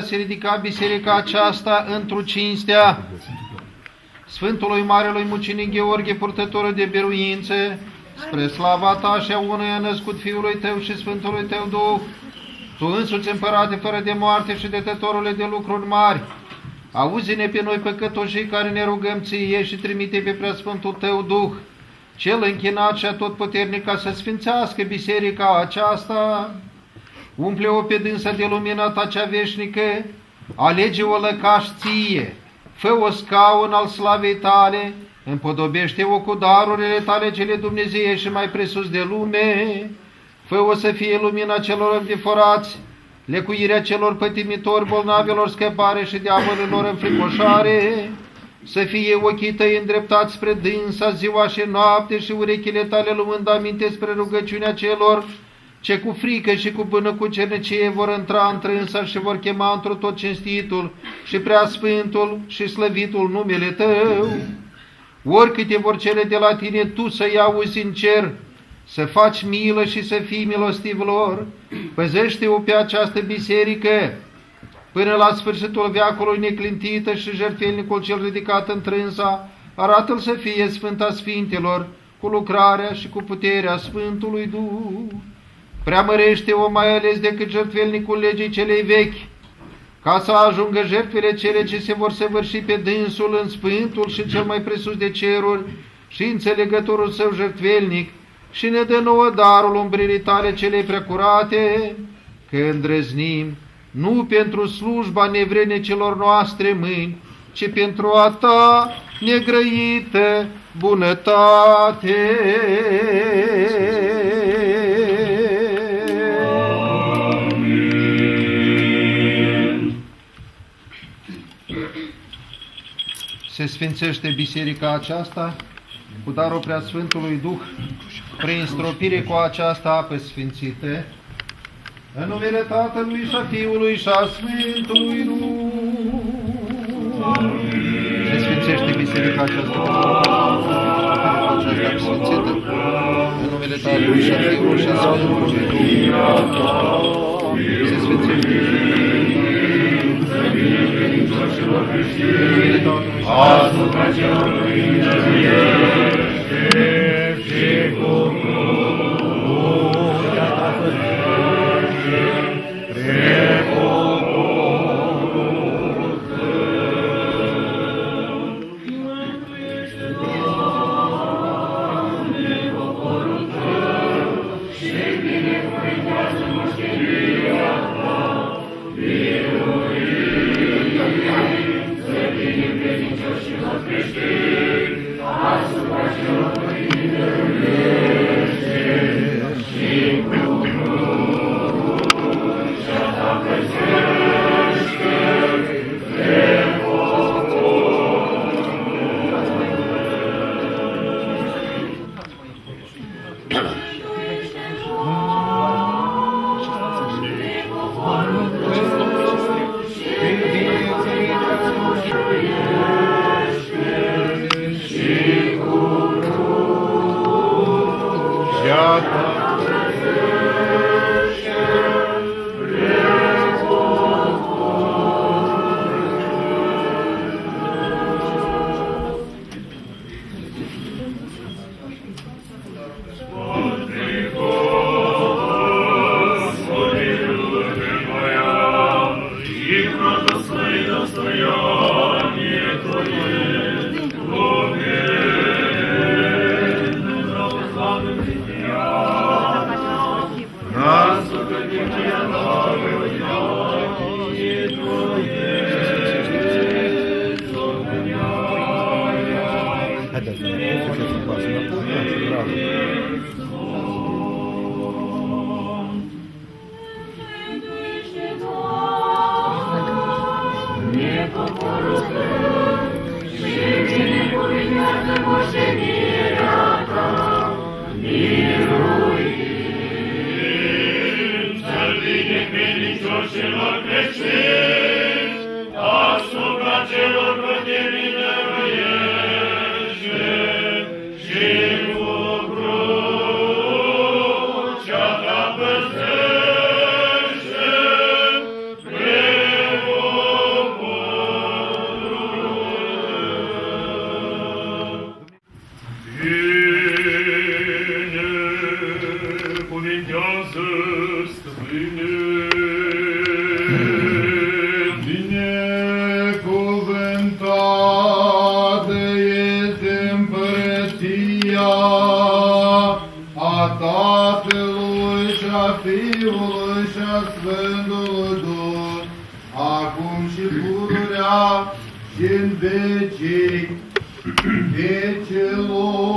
se ridica biserica aceasta într-o cinstea Sfântului Marelui Mucenic Gheorghe, purtătorul de biruințe, spre slava ta și a unuia născut Fiului tău și Sfântului tău Duh, tu însuți, Împărate, fără de moarte și dătătorule de lucruri mari, auzi-ne pe noi păcătoșii care ne rugăm ție și trimite pe preasfântul tău Duh, cel închinat și atotputernic, ca să sfințească biserica aceasta. Umple-o pe dânsa de lumina ta cea veșnică, alege-o lăcaș ție, fă-o scaun al slavei tale, împodobește-o cu darurile tale cele Dumnezeie și mai presus de lume, fă-o să fie lumina celor înviforați, lecuirea celor pătimitori, bolnavilor scăpare și diavolilor înfricoșare, să fie ochii tăi îndreptați spre dânsa ziua și noapte și urechile tale luând aminte spre rugăciunea celor ce cu frică și cu bunăcucernicie vor intra întrânsa și vor chema într-o tot cinstitul și preasfântul și slăvitul numele tău. Oricâte vor cele de la tine, tu să-i auzi în cer, să faci milă și să fii milostiv lor. Păzește-o pe această biserică până la sfârșitul veacului neclintită și jertfelnicul cel ridicat întrânsa, arată-l să fie Sfânta Sfintelor, cu lucrarea și cu puterea Sfântului Duh. Preamărește-o mai ales decât jertfelnicul legii celei vechi, ca să ajungă jertfele cele ce se vor săvârși pe dânsul în Sfântul și cel mai presus de ceruri și înțelegătorul său jertfelnic, și ne dă nouă darul umbririi tale cele preacurate, că îndrăznim nu pentru slujba nevrednicilor noastre mâini, ci pentru a ta negrăită bunătate. Se sfințește biserica aceasta cu darul Preasfântului Duh, prin stropire cu această apă sfințită, în numele Tatălui și a Fiului și a Sfântului Duh. Se sfințește biserica aceasta cu această apă sfințită, în numele Tatălui și a Fiului și a Sfântului Duh. Se sfințește asupra celor prindește și cu crucea ta păzește preoporul tău. Mântuiește, Doamne, poporul tău și binecuvântează moștenirea ta, credincioșilor creștini, asupra celor părindește și cu crucea ta păzește Păzește preoporul și pururea și în vecii vecilor.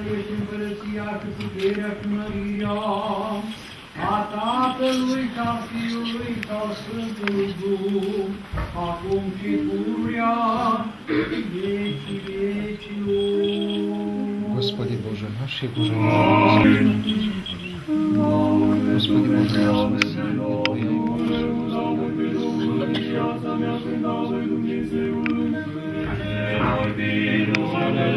trăiești împărăția și puterea și mărirea a Tatălui, ca Fiului, ca Sfântului Duh, acum și pururea, vecii vecilor. Господи Боже наш, и Боже наш, Господи Боже наш, Милосердие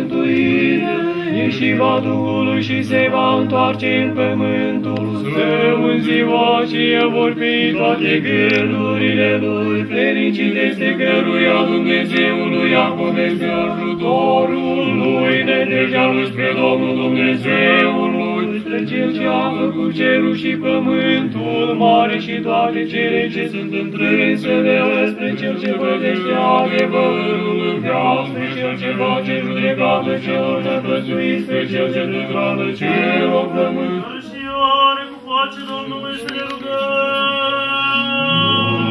Твое, и Ieșiva Duhului și se va întoarce în pământul său în ziua aceea vor fi toate gândurile lui. Fericit este căruia Dumnezeului Iacov este ajutorul lui, nădejdea lui spre Domnul Dumnezeul lui, spre Cel ce a făcut cerul și pământul mare și toate cele ce sunt întrânsele, spre Cel ce vădește adevărul în viață, spre Cel ce face judecată celor nevăzuiți, spre Cel ce dă hrană celor pământ. Și oare cu pace Domnului să ne rugăm.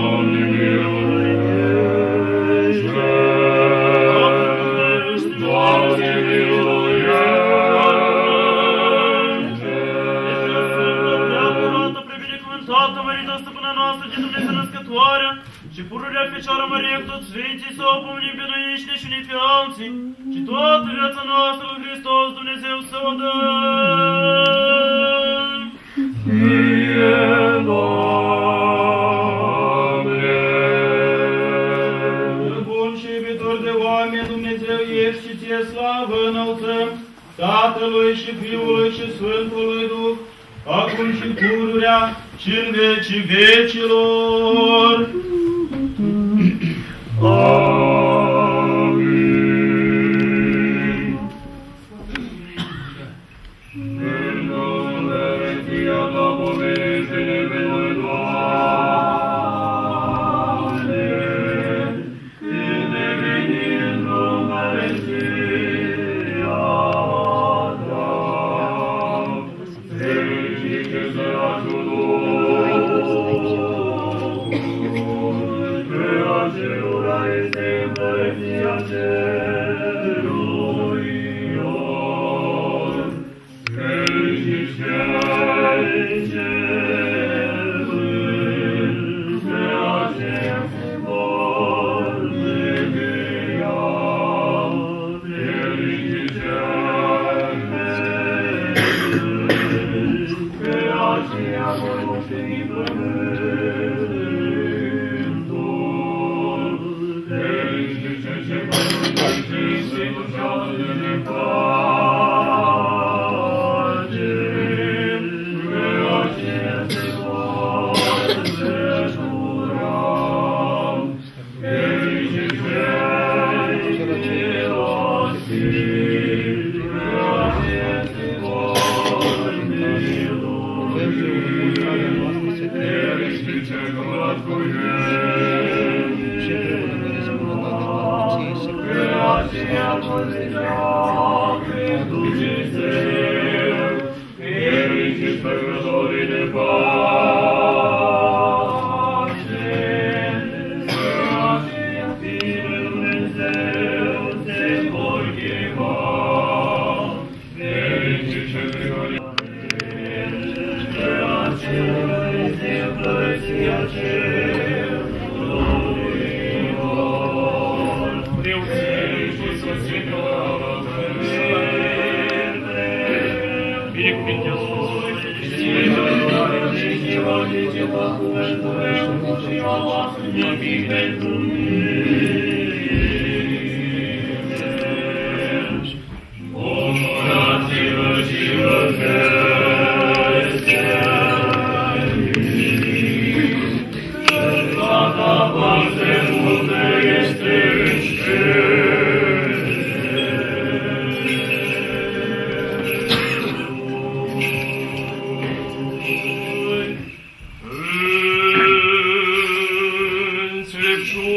Doamne miluiește! Doamne miluiește! Preacurată, prebinecuvântată, mărită stăpâna noastră, de Dumnezeu născătoarea, și pururea Fecioară Maria cu toți Sfinții, să o pomnim pe noi înșine și unii pe alții, și toată viața noastră lui Hristos Dumnezeu să o dă. Fie, Doamne! Bun și iubitor de oameni, Dumnezeu ești și ție slavă înălțăm, Tatălui și Fiului și Sfântului Duh, acum și pururea și în vecii vecilor. Amin. În Dumnezeu ta pomenește-ne pe noi, Doamne, când ne veni în Dumnezeu ta. Fericit este ajutorul pe acelora este împărăția cerurilor. Fericit cel ce vânt pe acel vor mângâia. Fericit cel ce vânt pe aceea vor moșteni pământul. Fericit cel ce pământește și ducează de pace, pe aceea se vor descura. Fericit cel ce ostil, pe aceea se vor milui. Fericit cel curat cu el, pe aceea vor vedea pe Dumnezeu. Fericit făcătorii de pace, pe aceea fiile Dumnezeu se vor chema. Fericit cel pe aceea Dumnezeu plăția cerurilor. Fericit să se călătă onorați-vă și vă toată parte unde este în înțelepciune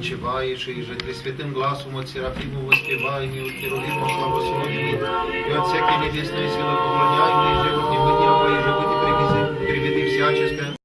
почиваєш, і же Пресвятым гласом от Серафиму воспеваем, и от Херувиму славу славим, и от всякой небесной силы поклоняем, и живот не выдерживай, и живот не приведи всяческое.